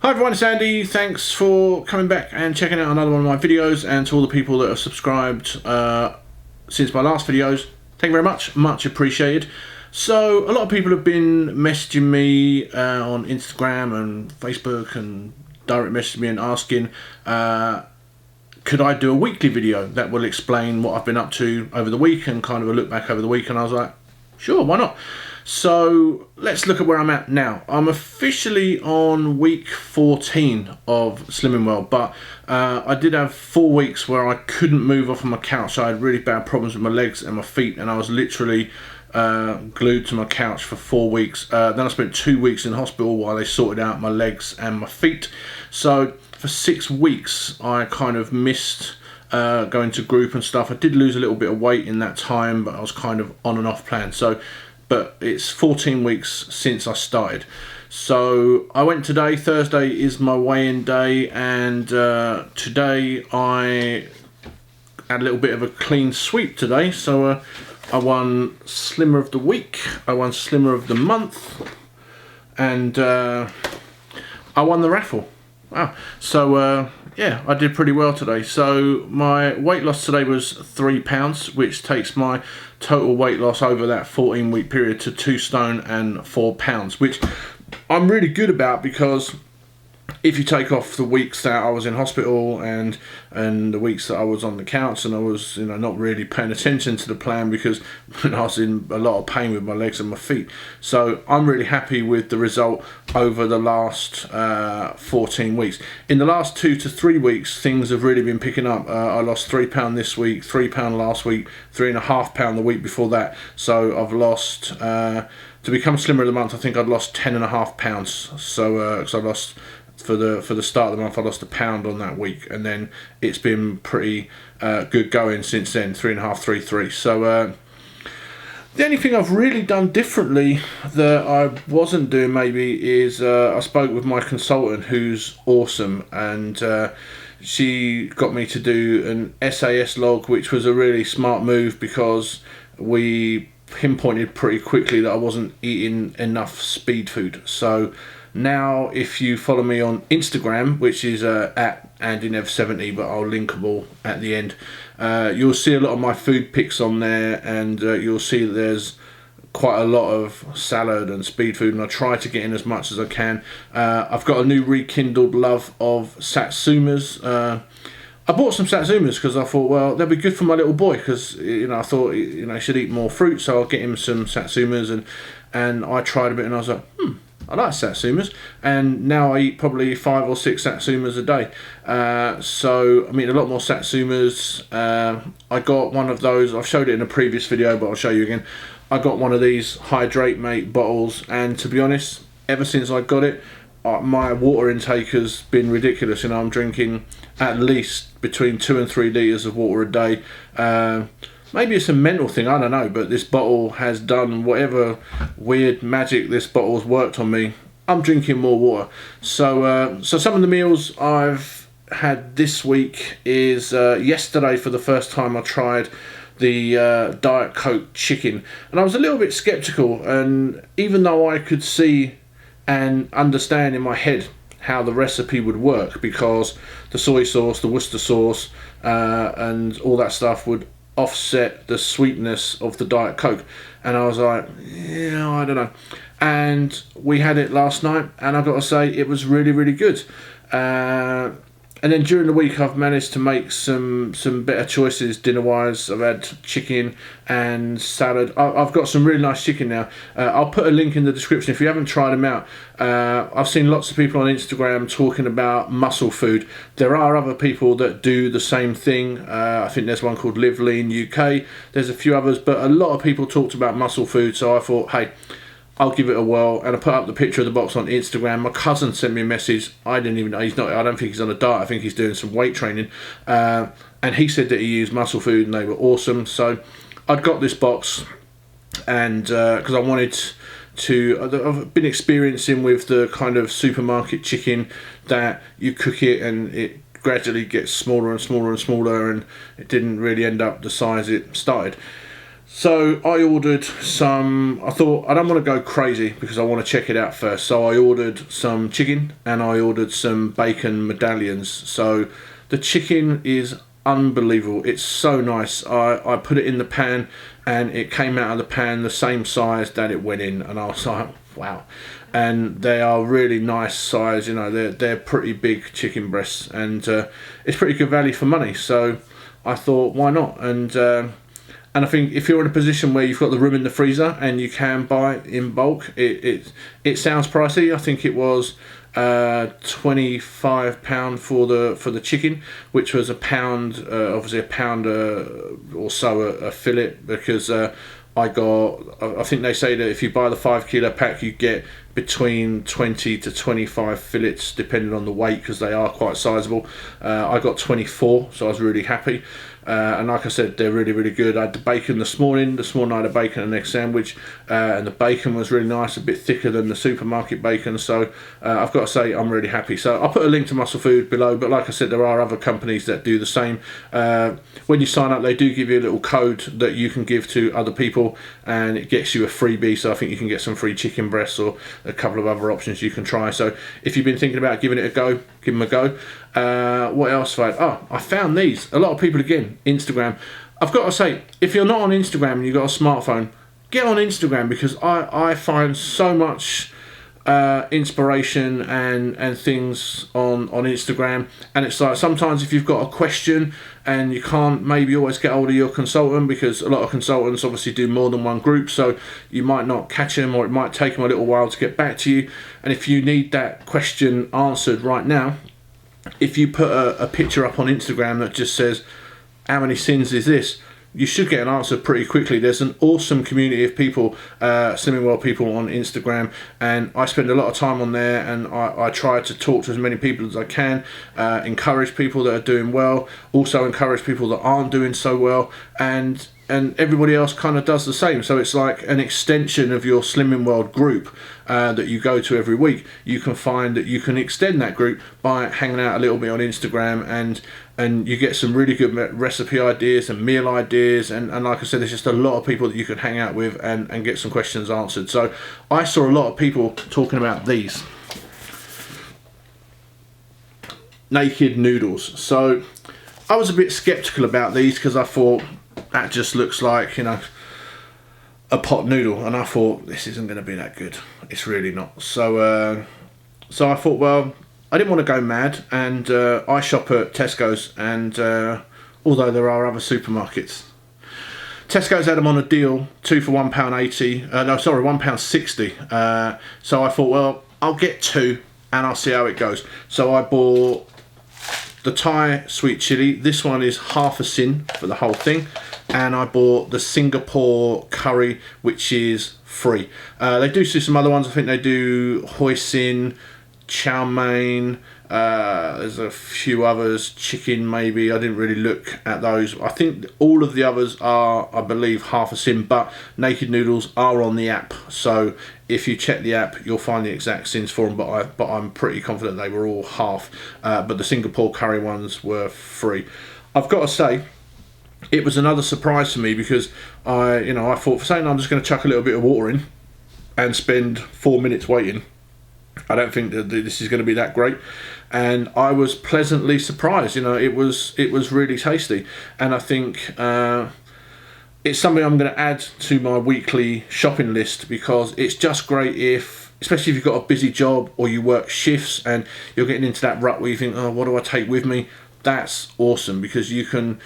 Hi everyone, it's Andy. Thanks for coming back and checking out another one of my videos, and to all the people that have subscribed since my last videos, thank you very much, much appreciated. So a lot of people have been messaging me on Instagram and Facebook and direct messaging me and asking could I do a weekly video that will explain what I've been up to over the week and kind of a look back over the week, and I was like, sure, why not? So let's look at where I'm at now. I'm officially on week 14 of Slimming Well, but I did have 4 weeks where I couldn't move off of my couch. I had really bad problems with my legs and my feet, and I was literally glued to my couch for 4 weeks. Then I spent 2 weeks in hospital while they sorted out my legs and my feet. So for 6 weeks I kind of missed going to group and stuff. I did lose a little bit of weight in that time, but I was kind of on and off plan. But it's 14 weeks since I started. So I went today. Thursday is my weigh-in day, and today I had a little bit of a clean sweep today. So I won Slimmer of the Week, I won Slimmer of the Month, and I won the raffle. Wow. So yeah, I did pretty well today. So my weight loss today was 3 pounds, which takes my total weight loss over that 14-week period to 2 stone and 4 pounds, which I'm really good about, because if you take off the weeks that I was in hospital and the weeks that I was on the couch and I was, not really paying attention to the plan because I was in a lot of pain with my legs and my feet. So I'm really happy with the result over the last 14 weeks. In the last 2 to 3 weeks, things have really been picking up. I lost £3 this week, £3 last week, £3.5 the week before that. So I've lost, to become Slimmer of the Month, I think I'd lost 10.5 pounds. So, because I lost, for the start of the month, I lost £1 on that week, and then it's been pretty good going since then, 3.5, 3.3. So the only thing I've really done differently that I wasn't doing maybe is I spoke with my consultant, who's awesome, and she got me to do an SAS log, which was a really smart move, because we pinpointed pretty quickly that I wasn't eating enough speed food. So now, if you follow me on Instagram, which is at AndyNev70, but I'll link them all at the end, you'll see a lot of my food pics on there, and you'll see that there's quite a lot of salad and speed food, and I try to get in as much as I can. I've got a new rekindled love of satsumas. I bought some satsumas because I thought, well, they'll be good for my little boy, because I thought he should eat more fruit, so I'll get him some satsumas, and I tried a bit, and I was like, I like satsumas, and now I eat probably 5 or 6 satsumas a day. So I'm eating a lot more satsumas. I got one of those, I've showed it in a previous video, but I'll show you again. I got one of these HydrateM8 bottles, and to be honest, ever since I got it, my water intake has been ridiculous. I'm drinking at least between 2 and 3 litres of water a day. Maybe it's a mental thing, I don't know, but this bottle has done whatever weird magic this bottle has worked on me. I'm drinking more water. So some of the meals I've had this week is, yesterday for the first time I tried the Diet Coke chicken, and I was a little bit skeptical, and even though I could see and understand in my head how the recipe would work, because the soy sauce, the Worcester sauce, and all that stuff would offset the sweetness of the Diet Coke, and I was like, yeah, I don't know. And we had it last night, and I've got to say it was really, really good. And then during the week I've managed to make some better choices dinner wise. I've had chicken and salad. I've got some really nice chicken now. I'll put a link in the description if you haven't tried them out. I've seen lots of people on Instagram talking about MuscleFood. There are other people that do the same thing. I think there's one called Live Lean UK. There's a few others, but a lot of people talked about MuscleFood, so I thought, hey, I'll give it a whirl, and I put up the picture of the box on Instagram. My cousin sent me a message. I didn't even know. I don't think he's on a diet. I think he's doing some weight training. And he said that he used MuscleFood and they were awesome. So I'd got this box, and because I wanted to, I've been experiencing with the kind of supermarket chicken that you cook it and it gradually gets smaller and smaller and smaller, and it didn't really end up the size it started. So I ordered some, I thought I don't want to go crazy because I want to check it out first. So I ordered some chicken and I ordered some bacon medallions. So the chicken is unbelievable. It's so nice. I put it in the pan and it came out of the pan the same size that it went in, and I was like, wow. And they are really nice size, you know, they're pretty big chicken breasts, and it's pretty good value for money. So I thought, why not? And I think if you're in a position where you've got the room in the freezer and you can buy in bulk, it sounds pricey. I think it was £25 for the chicken, which was a pound, obviously a pound or so a fillet, because I think they say that if you buy the 5 kilo pack, you get between 20 to 25 fillets depending on the weight, because they are quite sizable. I got 24, so I was really happy. And like I said, they're really, really good. I had the bacon this morning. This morning I had a bacon and egg sandwich, and the bacon was really nice, a bit thicker than the supermarket bacon. So I've got to say, I'm really happy. So I'll put a link to MuscleFood below, but like I said, there are other companies that do the same. When you sign up, they do give you a little code that you can give to other people, and it gets you a freebie. So I think you can get some free chicken breasts or a couple of other options you can try. So if you've been thinking about giving it a go, give them a go. What else have I had? Oh, I found these. A lot of people, again, Instagram. I've got to say, if you're not on Instagram and you've got a smartphone, get on Instagram, because I find so much inspiration and things on Instagram. And it's like, sometimes if you've got a question and you can't maybe always get hold of your consultant, because a lot of consultants obviously do more than one group, so you might not catch them, or it might take them a little while to get back to you. And if you need that question answered right now, if you put a picture up on Instagram that just says, how many syns is this? You should get an answer pretty quickly. There's an awesome community of people, Slimming World people on Instagram, and I spend a lot of time on there, and I try to talk to as many people as I can, encourage people that are doing well, also encourage people that aren't doing so well, and everybody else kind of does the same. So it's like an extension of your Slimming World group that you go to every week. You can find that you can extend that group by hanging out a little bit on Instagram, and you get some really good recipe ideas and meal ideas, and like I said, there's just a lot of people that you can hang out with and get some questions answered. So I saw a lot of people talking about these naked noodles. So I was a bit skeptical about these, because I thought, that just looks like, you know, a pot noodle, and I thought, this isn't going to be that good. It's really not. So I thought, well, I didn't want to go mad, and I shop at Tesco's, and although there are other supermarkets, Tesco's had them on a deal, 2 for £1.80. No, sorry, £1.60. So I thought, well, I'll get 2 and I'll see how it goes. So I bought the Thai sweet chili. This one is half a syn for the whole thing. And I bought the Singapore curry, which is free. They do some other ones. I think they do hoisin, chow mein. There's a few others, chicken maybe. I didn't really look at those. I think all of the others are, I believe, half a syn, but naked noodles are on the app. So if you check the app, you'll find the exact syns for them, but I'm pretty confident they were all half. But the Singapore curry ones were free. I've got to say, it was another surprise to me, because I thought, for saying I'm just going to chuck a little bit of water in and spend 4 minutes waiting, I don't think that this is going to be that great. And I was pleasantly surprised. You know, it was really tasty, and I think it's something I'm going to add to my weekly shopping list, because it's just great especially if you've got a busy job or you work shifts and you're getting into that rut where you think, oh, what do I take with me? That's awesome, because you can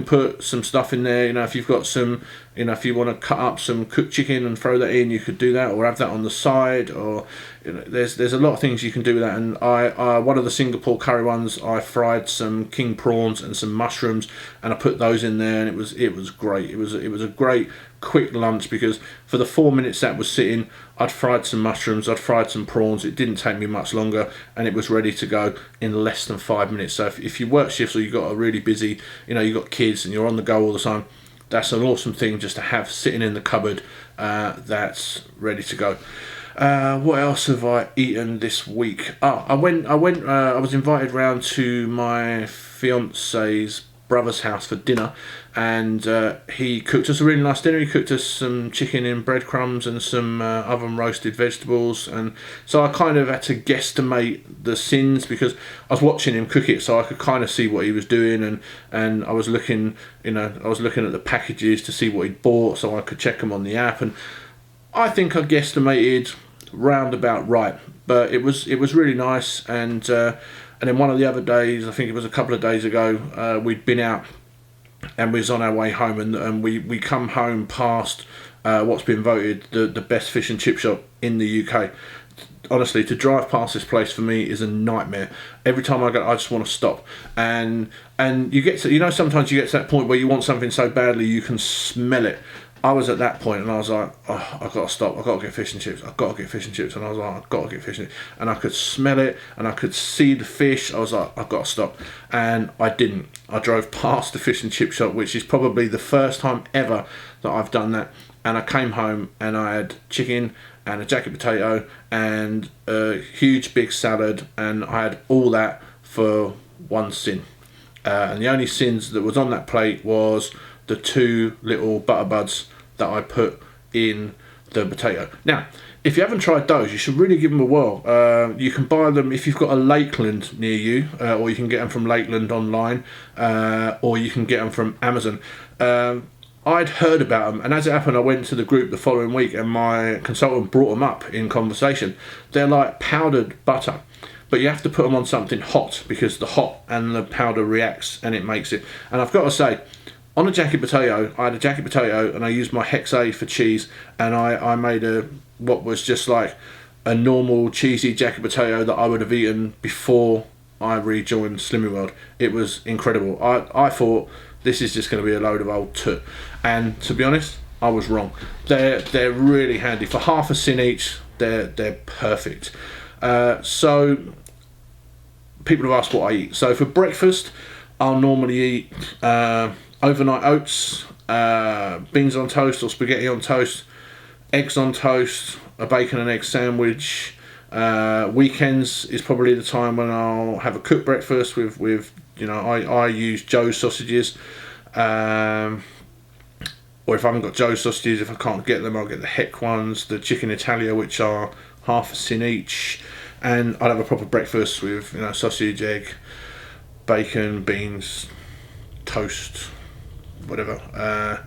put some stuff in there. You know, if you've got some, you know, if you want to cut up some cooked chicken and throw that in, you could do that, or have that on the side, or, you know, there's a lot of things you can do with that. And I one of the Singapore curry ones, I fried some king prawns and some mushrooms, and I put those in there, and it was great. It was a great quick lunch, because for the 4 minutes that was sitting, I'd fried some mushrooms, I'd fried some prawns. It didn't take me much longer, and it was ready to go in less than 5 minutes. So if you work shifts, or you've got a really busy, you know, you've got kids and you're on the go all the time, that's an awesome thing just to have sitting in the cupboard, that's ready to go. What else have I eaten this week? I was invited round to my fiance's brother's house for dinner, and he cooked us a really nice dinner. He cooked us some chicken in breadcrumbs and some oven roasted vegetables, and so I kind of had to guesstimate the syns because I was watching him cook it, so I could kind of see what he was doing, and I was looking, at the packages to see what he'd bought, so I could check them on the app, and I think I guesstimated roundabout right, but it was really nice. And then one of the other days, I think it was a couple of days ago, we'd been out and we was on our way home, and we come home past what's been voted the best fish and chip shop in the UK. Honestly, to drive past this place for me is a nightmare. Every time I go, I just want to stop. And you get to, sometimes you get to that point where you want something so badly you can smell it. I was at that point and I was like, oh, I've got to stop, I've got to get fish and chips, I've got to get fish and chips. And I was like, I've got to get fish and chips. And I could smell it and I could see the fish. I was like, I've got to stop. And I didn't. I drove past the fish and chip shop, which is probably the first time ever that I've done that. And I came home and I had chicken and a jacket potato and a huge big salad, and I had all that for one syn. And the only syns that was on that plate was the 2 little butter buds that I put in the potato. Now, if you haven't tried those, you should really give them a whirl. You can buy them if you've got a Lakeland near you, or you can get them from Lakeland online, or you can get them from Amazon. I'd heard about them, and as it happened, I went to the group the following week, and my consultant brought them up in conversation. They're like powdered butter, but you have to put them on something hot because the hot and the powder reacts and it makes it. And I've got to say, on a jacket potato, I had a jacket potato and I used my Hex-A for cheese, and I made what was just like a normal cheesy jacket potato that I would have eaten before I rejoined Slimming World. It was incredible. I thought this is just going to be a load of old toot, and to be honest, I was wrong. They're really handy. For half a syn each, they're perfect. So people have asked what I eat. So for breakfast, I'll normally eat overnight oats, beans on toast or spaghetti on toast, eggs on toast, a bacon and egg sandwich. Weekends is probably the time when I'll have a cooked breakfast with I use Joe's sausages, or if I haven't got Joe's sausages, if I can't get them, I'll get the Heck ones, the chicken Italia, which are half a syn each, and I'll have a proper breakfast with sausage, egg, bacon, beans, toast, whatever.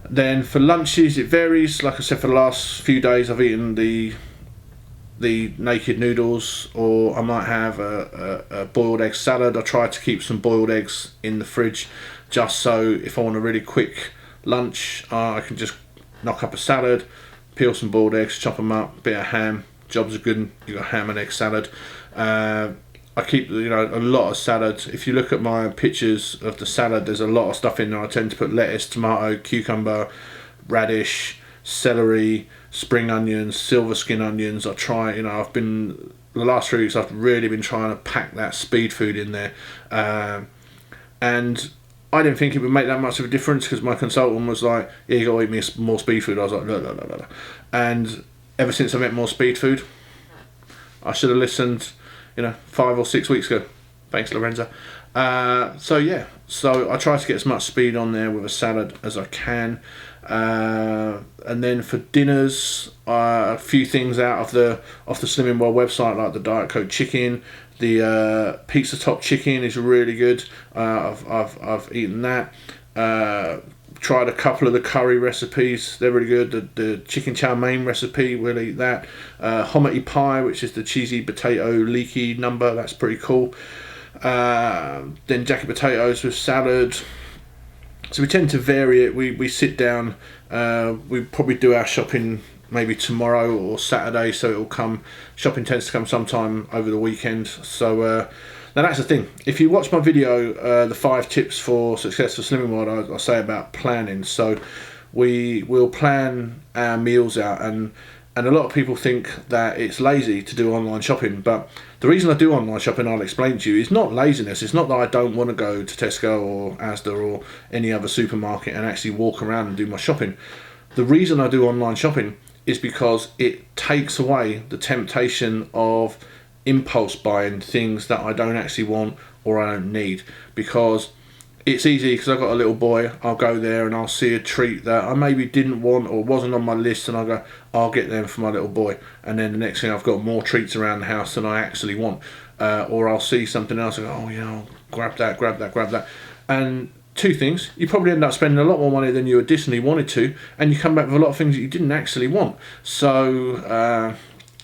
Then for lunches it varies. Like I said, for the last few days I've eaten the naked noodles, or I might have a boiled egg salad. I try to keep some boiled eggs in the fridge, just so if I want a really quick lunch, I can just knock up a salad, peel some boiled eggs, chop them up, bit of ham, jobs are good. You got ham and egg salad. I keep a lot of salad. If you look at my pictures of the salad, there's a lot of stuff in there. I tend to put lettuce, tomato, cucumber, radish, celery, spring onions, silver skin onions. I try, I've been, the last 3 weeks I've really been trying to pack that speed food in there, and I didn't think it would make that much of a difference because my consultant was like, yeah, you gotta eat me more speed food. I was like, no. And ever since I met more speed food, I should have listened 5 or 6 weeks ago. Thanks, Lorenza. So I try to get as much speed on there with a salad as I can. And then for dinners, a few things out of the Slimming World website, like the Diet Coke chicken, the pizza top chicken is really good. I've eaten that. Tried a couple of the curry recipes, they're really good. The chicken chow mein recipe, we'll eat that. Hominy pie, which is the cheesy potato leaky number, that's pretty cool. Then jacket potatoes with salad. So we tend to vary it. We sit down, we probably do our shopping maybe tomorrow or Saturday, so it'll come, shopping tends to come sometime over the weekend. So now that's the thing, if you watch my video, the 5 tips for successful Slimming World, I say about planning. So we will plan our meals out, and a lot of people think that it's lazy to do online shopping, but the reason I do online shopping, I'll explain to you, is not laziness. It's not that I don't want to go to Tesco or Asda or any other supermarket and actually walk around and do my shopping. The reason I do online shopping is because it takes away the temptation of impulse buying things that I don't actually want or I don't need. Because it's easy because I've got a little boy. I'll go there and I'll see a treat that I maybe didn't want or wasn't on my list, and I'll go, I'll get them for my little boy. And then the next thing, I've got more treats around the house than I actually want. Or I'll see something else and go, oh yeah, I'll grab that. And two things, you probably end up spending a lot more money than you additionally wanted to, and you come back with a lot of things that you didn't actually want. So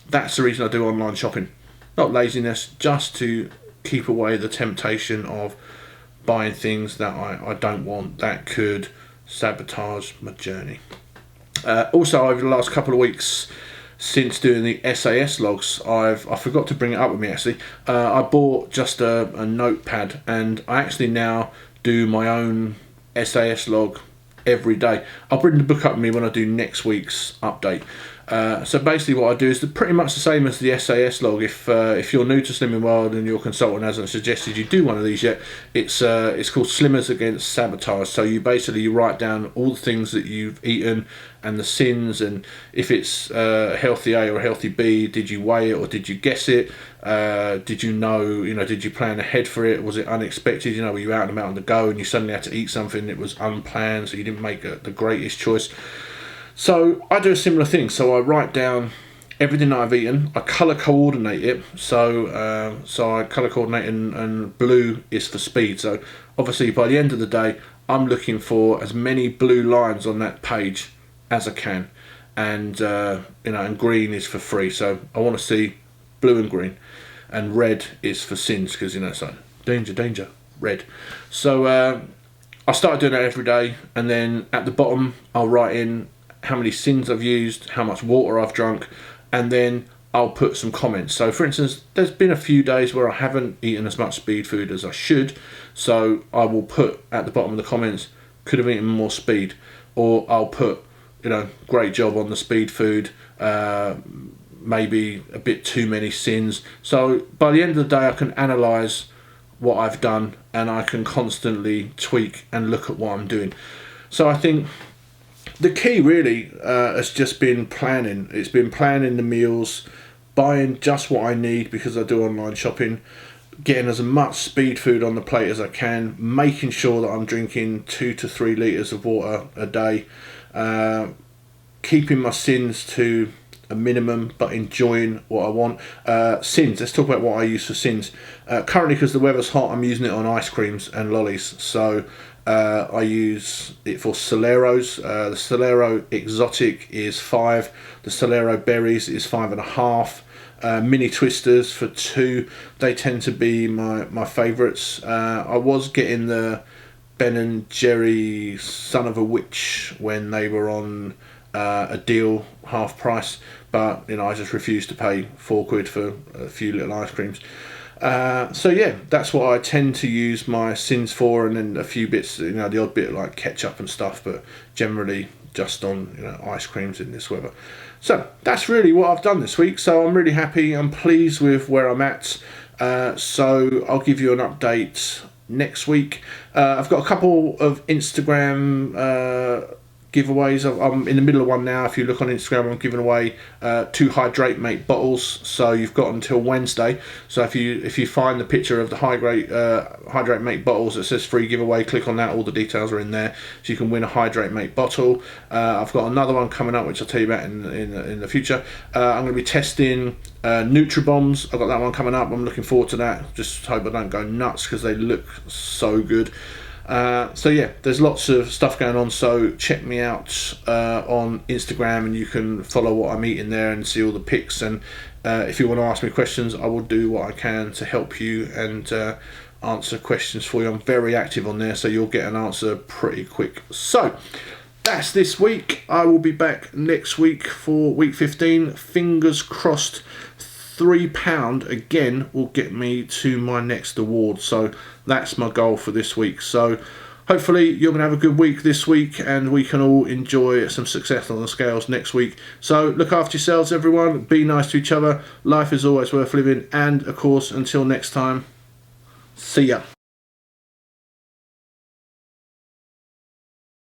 that's the reason I do online shopping. Not laziness, just to keep away the temptation of buying things that I don't want that could sabotage my journey. Also, over the last couple of weeks, since doing the SAS logs, I forgot to bring it up with me actually. I bought just a notepad, and I actually now do my own SAS log every day. I'll bring the book up with me when I do next week's update. So basically what I do is pretty much the same as the SAS log. If you're new to Slimming World and your consultant hasn't suggested you do one of these yet, it's called Slimmers Against Sabotage. So you basically write down all the things that you've eaten and the sins, and if it's healthy A or healthy B, did you weigh it or did you guess it? Did you know, did you plan ahead for it? Was it unexpected? Were you out and about on the go and you suddenly had to eat something that was unplanned, so you didn't make the greatest choice? So I do a similar thing. So I write down everything that I've eaten. I colour coordinate it. So I colour coordinate, and blue is for speed. So obviously by the end of the day, I'm looking for as many blue lines on that page as I can, and and green is for free. So I want to see blue and green, and red is for sins, because it's like danger, red. So I started doing that every day, and then at the bottom I'll write in how many sins I've used, how much water I've drunk, and then I'll put some comments. So for instance, there's been a few days where I haven't eaten as much speed food as I should, so I will put at the bottom of the comments, could have eaten more speed, or I'll put, great job on the speed food, maybe a bit too many sins. So by the end of the day I can analyse what I've done, and I can constantly tweak and look at what I'm doing. So I think the key really has just been planning. It's been planning the meals, buying just what I need because I do online shopping, getting as much speed food on the plate as I can, making sure that I'm drinking 2 to 3 litres of water a day, keeping my sins to a minimum but enjoying what I want. Sins, let's talk about what I use for sins. Currently, because the weather's hot, I'm using it on ice creams and lollies. So I use it for Soleros. The Solero Exotic is 5, the Solero Berries is 5.5. Mini Twisters for 2, they tend to be my favourites. I was getting the Ben and Jerry Son of a Witch when they were on a deal, half price, but I just refused to pay £4 for a few little ice creams. So yeah, that's what I tend to use my sins for, and then a few bits, the odd bit like ketchup and stuff, but generally just on ice creams in this weather. So that's really what I've done this week. So I'm really happy. I'm pleased with where I'm at. So I'll give you an update next week. I've got a couple of Instagram giveaways. I'm in the middle of one now. If you look on Instagram, I'm giving away 2 HydrateM8 bottles, so you've got until Wednesday. So if you find the picture of the HydrateM8 bottles that says free giveaway, click on that. All the details are in there, so you can win a HydrateM8 bottle. I've got another one coming up which I'll tell you about in the future. I'm going to be testing Nutribombs. I've got that one coming up. I'm looking forward to that. Just hope I don't go nuts because they look so good. So yeah, there's lots of stuff going on, so check me out on Instagram, and you can follow what I'm eating there and see all the pics, and if you want to ask me questions, I will do what I can to help you and answer questions for you. I'm very active on there, so you'll get an answer pretty quick. So that's this week. I will be back next week for week 15. Fingers crossed £3 again will get me to my next award. So that's my goal for this week. So hopefully you're going to have a good week this week, and we can all enjoy some success on the scales next week. So look after yourselves, everyone. Be nice to each other. Life is always worth living. And of course, until next time, see ya.